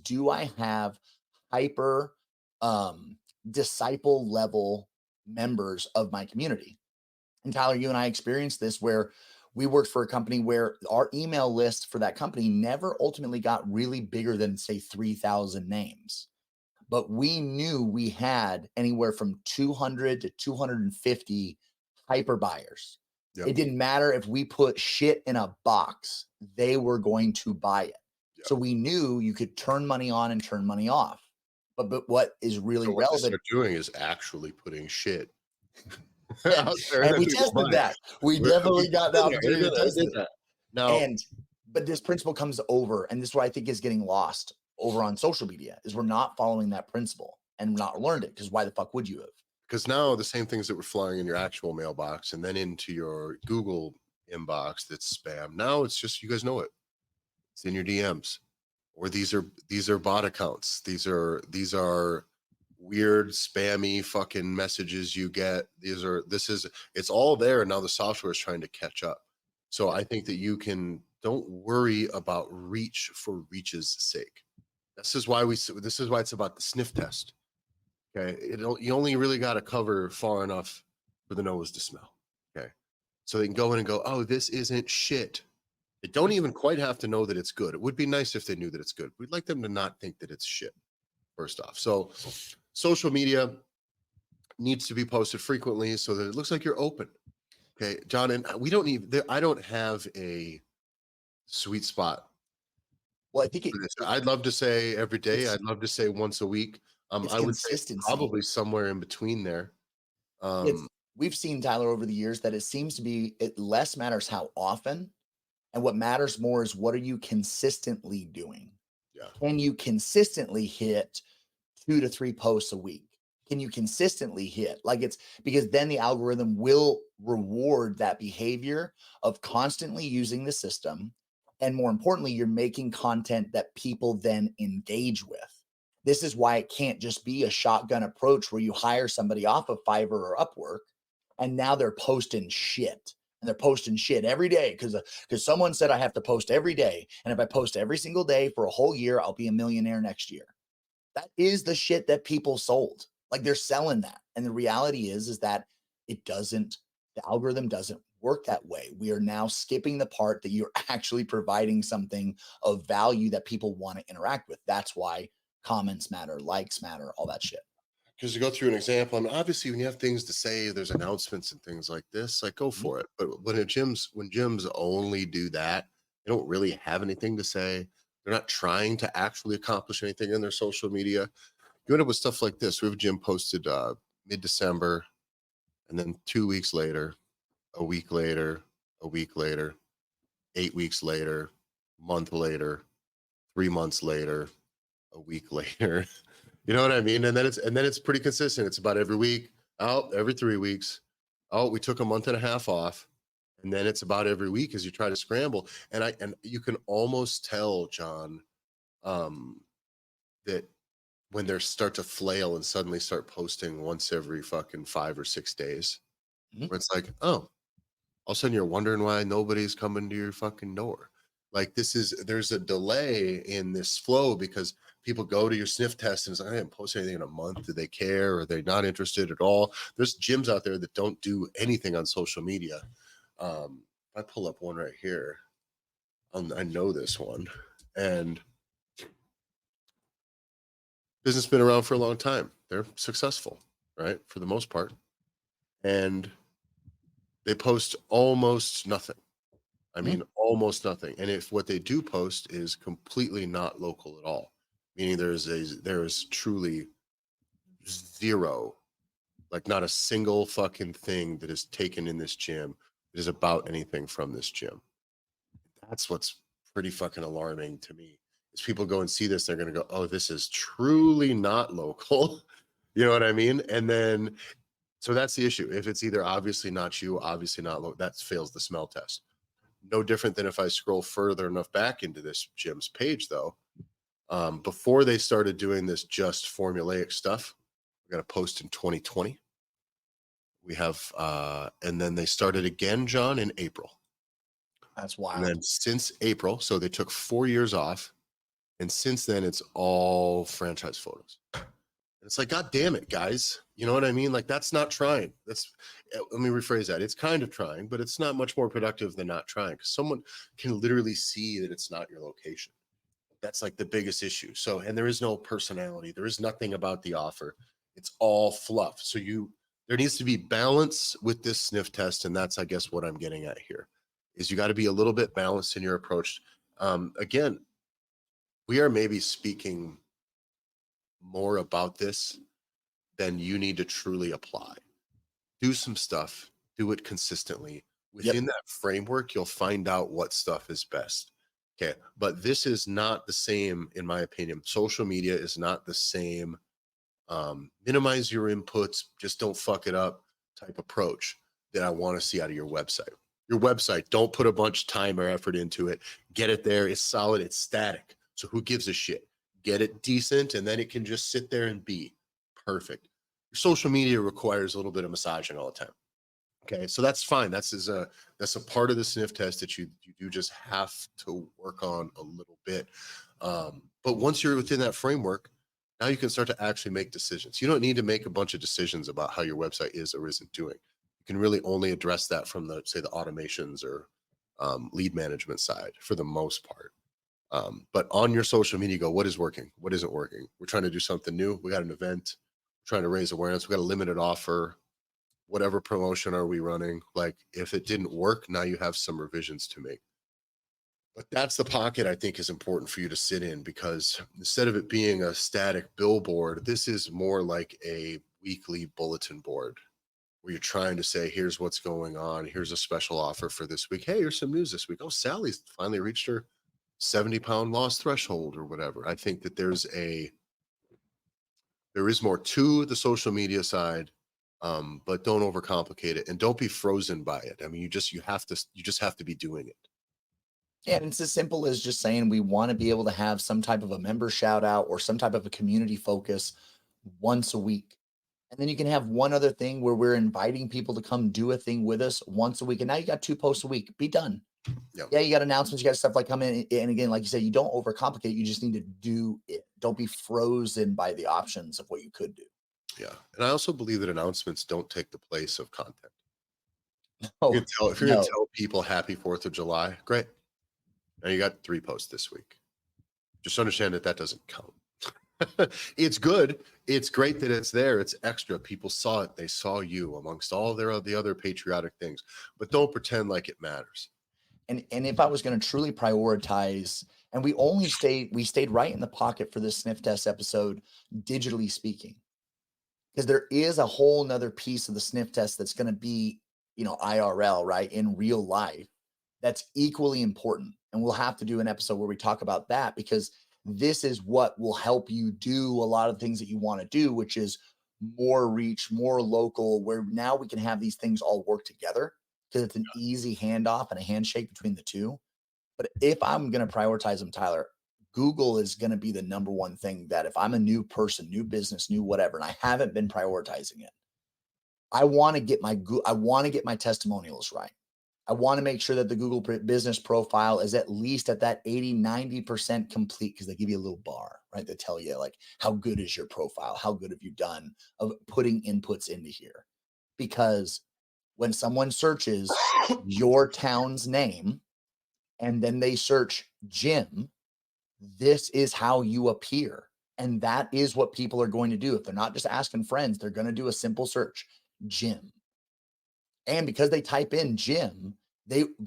do I have hyper disciple level members of my community? And Tyler, you and I experienced this where we worked for a company where our email list for that company never ultimately got really bigger than, say, 3,000 names. But we knew we had anywhere from 200 to 250 hyper buyers. Yep. It didn't matter if we put shit in a box, they were going to buy it. Yep. So we knew you could turn money on and turn money off. But what is really So what they relevant, start doing is actually putting shit and, out there and that we people tested buy. that. We definitely got the opportunity to test it. That. Now, But this principle comes over, and this is what I think is getting lost over on social media, is we're not following that principle and not learned it, because why the fuck would you have? because now the same things that were flying in your actual mailbox and then into your Google inbox that's spam. Now it's just, you guys know it. It's in your DMs. Or these are bot accounts. These are weird spammy fucking messages you get. It's all there. And now the software is trying to catch up. So I think that don't worry about reach for reach's sake. This is why it's about the sniff test. Okay. You only really got to cover far enough for the nose to smell. Okay. So they can go in and go, oh, this isn't shit. They don't even quite have to know that it's good. It would be nice if they knew that it's good. We'd like them to not think that it's shit, first off. So social media needs to be posted frequently so that it looks like you're open. Okay, John, and I don't have a sweet spot. Well, I think I'd love to say every day. I'd love to say once a week. it's I would say consistency. probably somewhere in between there. We've seen, Tyler, over the years that it seems to be it less matters how often, and what matters more is what are you consistently doing? Yeah. Can you consistently hit 2 to 3 posts a week? Can you consistently hit? Like, it's because then the algorithm will reward that behavior of constantly using the system. And more importantly, you're making content that people then engage with. This is why it can't just be a shotgun approach where you hire somebody off of Fiverr or Upwork and now they're posting shit. And they're posting shit every day because someone said I have to post every day. And if I post every single day for a whole year, I'll be a millionaire next year. That is the shit that people sold. Like, they're selling that. And the reality is that the algorithm doesn't work that way. We are now skipping the part that you're actually providing something of value that people want to interact with. That's why comments matter, likes matter, all that shit. Because to go through an example, I mean, obviously when you have things to say, there's announcements and things like this, like go for it. But when gyms only do that, they don't really have anything to say. They're not trying to actually accomplish anything in their social media. You end up with stuff like this. We have a gym posted mid-December, and then 2 weeks later, a week later, 8 weeks later, month later, 3 months later, a week later. You know what I mean? And then it's pretty consistent. It's about every week, out every 3 weeks. Oh, we took a month and a half off. And then it's about every week as you try to scramble. And you can almost tell, John, that when they start to flail and suddenly start posting once every fucking 5 or 6 days, where it's like, oh, all of a sudden you're wondering why nobody's coming to your fucking door. Like, there's a delay in this flow because people go to your sniff test and it's like, I haven't posted anything in a month. Do they care? Or are they not interested at all? There's gyms out there that don't do anything on social media. If I pull up one right here, I know this one, and business been around for a long time. They're successful, right? For the most part. And they post almost nothing. I mean, almost nothing. And if what they do post is completely not local at all, meaning there is truly zero, like not a single fucking thing that is taken in this gym that is about anything from this gym. That's what's pretty fucking alarming to me. Is people go and see this, they're going to go, oh, this is truly not local. You know what I mean? And then, so that's the issue. If it's either obviously not you, obviously not local, that fails the smell test. No different than if I scroll further enough back into this gym's page, though. Before they started doing this just formulaic stuff, we got a post in 2020. We have, and then they started again, John, in April. That's And wild. then since April, so they took 4 years off, and since then it's all franchise photos. And it's like, God damn it, guys. You know what I mean? Like, that's not trying. Let me rephrase that. It's kind of trying, but it's not much more productive than not trying, because someone can literally see that it's not your location. That's like the biggest issue. So, and there is no personality. There is nothing about the offer. It's all fluff. So there needs to be balance with this sniff test. And that's, I guess, what I'm getting at here is you got to be a little bit balanced in your approach. Again, we are maybe speaking more about this than you need to truly apply. Do some stuff, do it consistently. Within that framework, you'll find out what stuff is best. Okay. But this is not the same, in my opinion. Social media is not the same. Minimize your inputs, just don't fuck it up type approach that I want to see out of your website. Your website, don't put a bunch of time or effort into it. Get it there. It's solid. It's static. So who gives a shit? Get it decent, and then it can just sit there and be perfect. Your social media requires a little bit of massaging all the time. Okay, so that's fine. That's a part of the sniff test that you do just have to work on a little bit. But once you're within that framework, now you can start to actually make decisions. You don't need to make a bunch of decisions about how your website is or isn't doing. You can really only address that from the automations or lead management side for the most part. But on your social media, go, what is working? What isn't working? We're trying to do something new. We got an event, we're trying to raise awareness. We got a limited offer. Whatever promotion are we running? Like, if it didn't work, now you have some revisions to make. But that's the pocket I think is important for you to sit in, because instead of it being a static billboard, this is more like a weekly bulletin board where you're trying to say, here's what's going on. Here's a special offer for this week. Hey, here's some news this week. Oh, Sally's finally reached her 70-pound loss threshold or whatever. I think that there is more to the social media side. But don't overcomplicate it, and don't be frozen by it. I mean, you just have to be doing it. Yeah, and it's as simple as just saying we want to be able to have some type of a member shout out or some type of a community focus once a week. And then you can have one other thing where we're inviting people to come do a thing with us once a week. And now you got 2 posts a week. Be done. Yeah, you got announcements, you got stuff like coming in. And again, like you said, you don't overcomplicate. You just need to do it. Don't be frozen by the options of what you could do. Yeah. And I also believe that announcements don't take the place of content. Oh, If you're gonna tell people happy 4th of July, great. Now you got 3 posts this week. Just understand that doesn't count. It's good. It's great that it's there. It's extra. People saw it. They saw you amongst all the other patriotic things. But don't pretend like it matters. And if I was going to truly prioritize, and we stayed right in the pocket for this sniff test episode, digitally speaking, because there is a whole nother piece of the sniff test that's going to be, IRL, right? In real life, that's equally important. And we'll have to do an episode where we talk about that, because this is what will help you do a lot of things that you want to do, which is more reach, more local, where now we can have these things all work together because it's an easy handoff and a handshake between the two. But if I'm going to prioritize them, Tyler, Google is going to be the number one thing that if I'm a new person, new business, new whatever, and I haven't been prioritizing it, I want to get my testimonials right. I want to make sure that the Google business profile is at least at that 80-90% complete, because they give you a little bar, right? They tell you like, how good is your profile? How good have you done of putting inputs into here? Because when someone searches your town's name and then they search gym, this is how you appear. And that is what people are going to do. If they're not just asking friends, they're going to do a simple search, gym. And because they type in gym,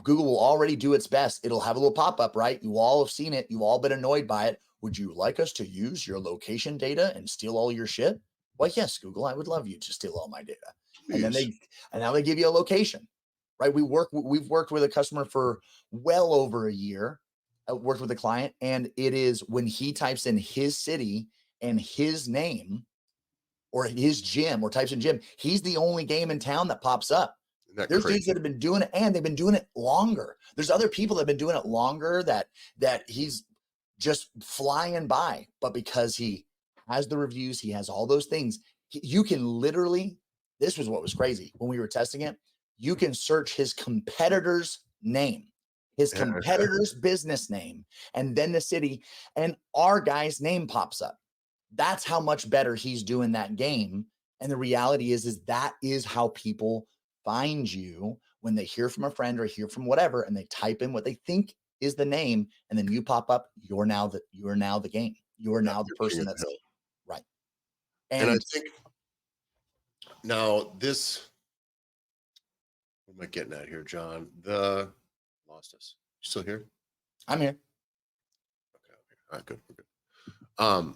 Google will already do its best. It'll have a little pop-up, right? You all have seen it. You've all been annoyed by it. Would you like us to use your location data and steal all your shit? Well, yes, Google, I would love you to steal all my data. Please. And now they give you a location, right? We've worked with a customer for well over a year. I worked with a client, and it is when he types in his city and his name or his gym or types in gym, he's the only game in town that pops up. Isn't that There's crazy? dudes that have been doing it, and they've been doing it longer. There's other people that have been doing it longer that he's just flying by. But because he has the reviews, he has all those things, you can literally, this was what was crazy when we were testing it. You can search his competitor's name, his competitor's business name, and then the city, and our guy's name pops up. That's how much better he's doing that game. And the reality is that is how people find you when they hear from a friend or hear from whatever, and they type in what they think is the name, and then you pop up. You're now the game. You're now the You're king person of the that's hill. right. And I And think now this, what am I getting at here, John? Lost us. You still here? I'm here. Okay. All right, good. We're good.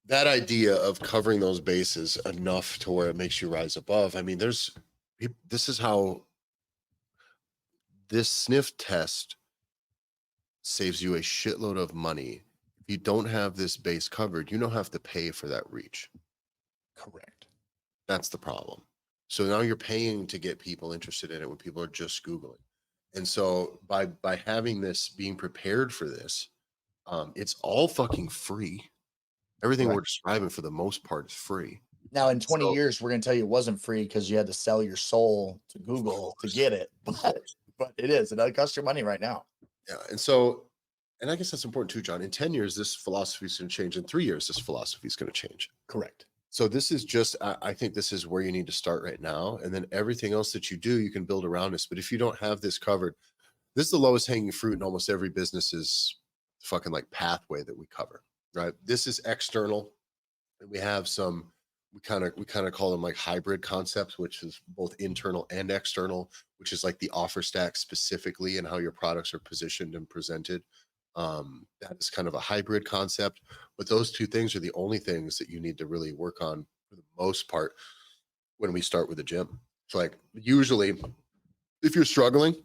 That idea of covering those bases enough to where it makes you rise above. I mean, this is how this sniff test saves you a shitload of money. If you don't have this base covered, you don't have to pay for that reach. Correct. That's the problem. So now you're paying to get people interested in it when people are just Googling. And so by having this, being prepared for this, it's all fucking free. Everything Right. we're describing for the most part is free. Now, in 20 So, years, we're going to tell you it wasn't free because you had to sell your soul to Google to get it. But it is. It does cost your money right now. yeah. And so, and I guess that's important too, John. In 10 years, this philosophy is going to change. In 3 years, this philosophy is going to change. Correct. So this is just, I think this is where you need to start right now. And then everything else that you do, you can build around this. But if you don't have this covered, this is the lowest hanging fruit in almost every business's fucking like pathway that we cover, right? This is external. And we have some, we kind of call them like hybrid concepts, which is both internal and external, which is like the offer stack specifically and how your products are positioned and presented. That is kind of a hybrid concept, but those two things are the only things that you need to really work on for the most part when we start with a gym. So like usually if you're struggling,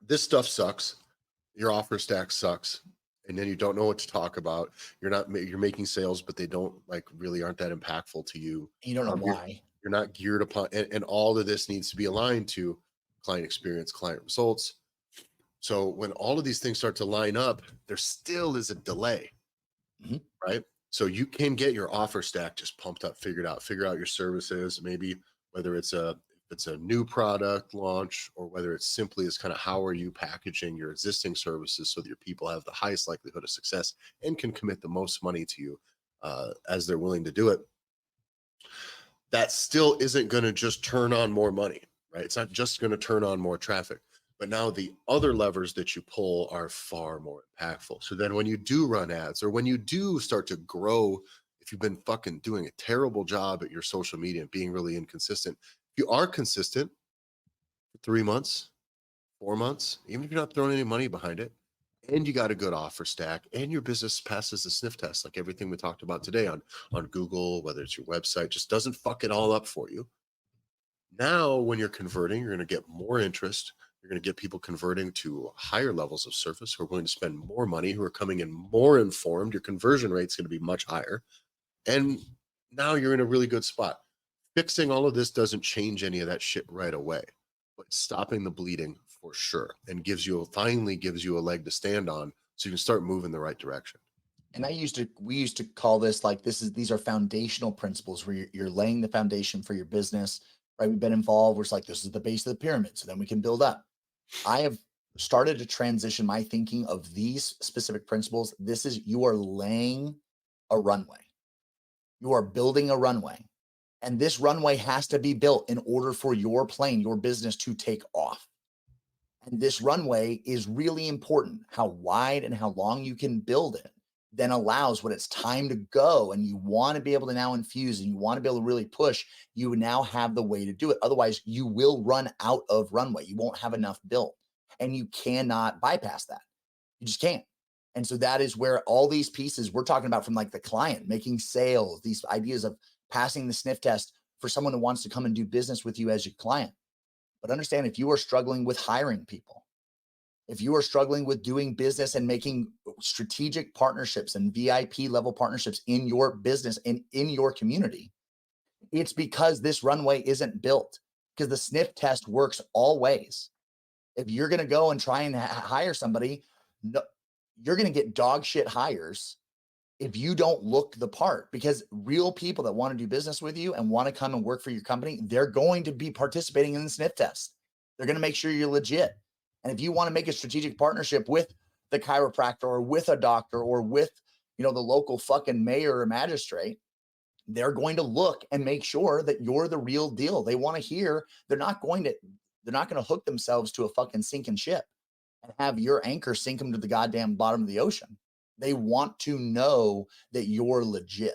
this stuff sucks, your offer stack sucks, and then you don't know what to talk about. You're making sales, but they don't like really aren't that impactful to you. You don't know You're, why. you're not geared upon, and all of this needs to be aligned to client experience, client results. So when all of these things start to line up, there still is a delay, right? So you can get your offer stack just pumped up, figure out your services, maybe whether it's a new product launch or whether it's simply as kind of how are you packaging your existing services so that your people have the highest likelihood of success and can commit the most money to you as they're willing to do it. That still isn't going to just turn on more money, right? It's not just going to turn on more traffic. But now the other levers that you pull are far more impactful. So then when you do run ads or when you do start to grow, if you've been fucking doing a terrible job at your social media and being really inconsistent, if you are consistent for 3 months, 4 months, even if you're not throwing any money behind it, and you got a good offer stack and your business passes the sniff test, like everything we talked about today on Google, whether it's your website, just doesn't fuck it all up for you. Now, when you're converting, you're going to get more interest. You're going to get people converting to higher levels of service who are going to spend more money, who are coming in more informed. Your conversion rate is going to be much higher. And now you're in a really good spot. Fixing all of this doesn't change any of that shit right away, but stopping the bleeding for sure and finally gives you a leg to stand on so you can start moving the right direction. And we used to call this like these are foundational principles where you're laying the foundation for your business, right? We've been involved. We're just like, this is the base of the pyramid. So then we can build up. I have started to transition my thinking of these specific principles. You are laying a runway. You are building a runway. And this runway has to be built in order for your plane, your business to take off. And this runway is really important. How wide and how long you can build it then allows when it's time to go and you want to be able to now infuse and you want to be able to really push, you now have the way to do it. Otherwise, you will run out of runway. You won't have enough built and you cannot bypass that. You just can't. And so that is where all these pieces we're talking about from like the client making sales, these ideas of passing the sniff test for someone who wants to come and do business with you as your client. But understand if you are struggling with hiring people, if you are struggling with doing business and making strategic partnerships and VIP level partnerships in your business and in your community, it's because this runway isn't built, because the sniff test works all ways. If you're going to go and try and hire somebody, no, you're going to get dog shit hires if you don't look the part, because real people that want to do business with you and want to come and work for your company, they're going to be participating in the sniff test. They're going to make sure you're legit. And if you want to make a strategic partnership with the chiropractor or with a doctor or with, the local fucking mayor or magistrate, they're going to look and make sure that you're the real deal. They want to hear, they're not going to hook themselves to a fucking sinking ship and have your anchor sink them to the goddamn bottom of the ocean. They want to know that you're legit.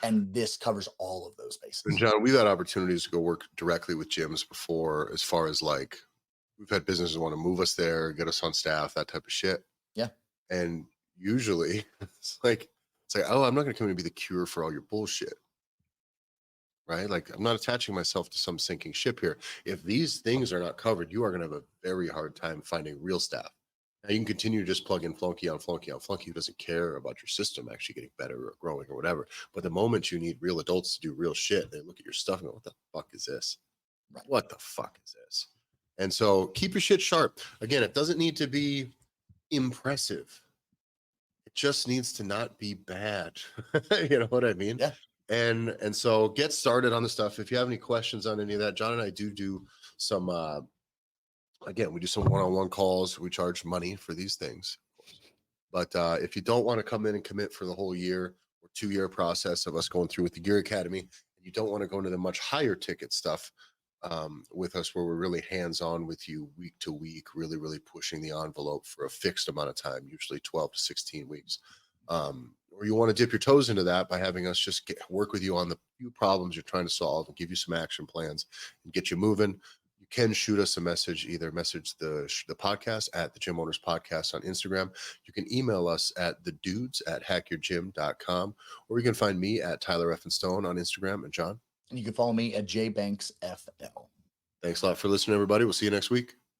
And this covers all of those bases. And John, we've had opportunities to go work directly with gyms before, as far as like, we've had businesses want to move us there, get us on staff, that type of shit. Yeah. And usually it's like, oh, I'm not going to come in and be the cure for all your bullshit. Right? Like, I'm not attaching myself to some sinking ship here. If these things are not covered, you are going to have a very hard time finding real staff. Now, you can continue to just plug in flunky on flunky on flunky who doesn't care about your system actually getting better or growing or whatever. But the moment you need real adults to do real shit, they look at your stuff and go, what the fuck is this? Right. What the fuck is this? And so keep your shit sharp. Again, it doesn't need to be impressive. It just needs to not be bad. You know what I mean? Yeah. And so get started on the stuff. If you have any questions on any of that, John and I do some, again, we do some one-on-one calls. We charge money for these things. But if you don't want to come in and commit for the whole year or 2-year process of us going through with the Gear Academy, and you don't want to go into the much higher ticket stuff with us, where we're really hands-on with you week to week, really, really pushing the envelope for a fixed amount of time, usually 12 to 16 weeks. Or you want to dip your toes into that by having us just work with you on the few problems you're trying to solve and give you some action plans and get you moving. You can shoot us a message, either message the podcast at the Gym Owners Podcast on Instagram. You can email us at thedudes@hackyourgym.com, or you can find me at Tyler F. and Stone on Instagram. And John? And you can follow me at jbanksfl. Thanks a lot for listening, everybody. We'll see you next week.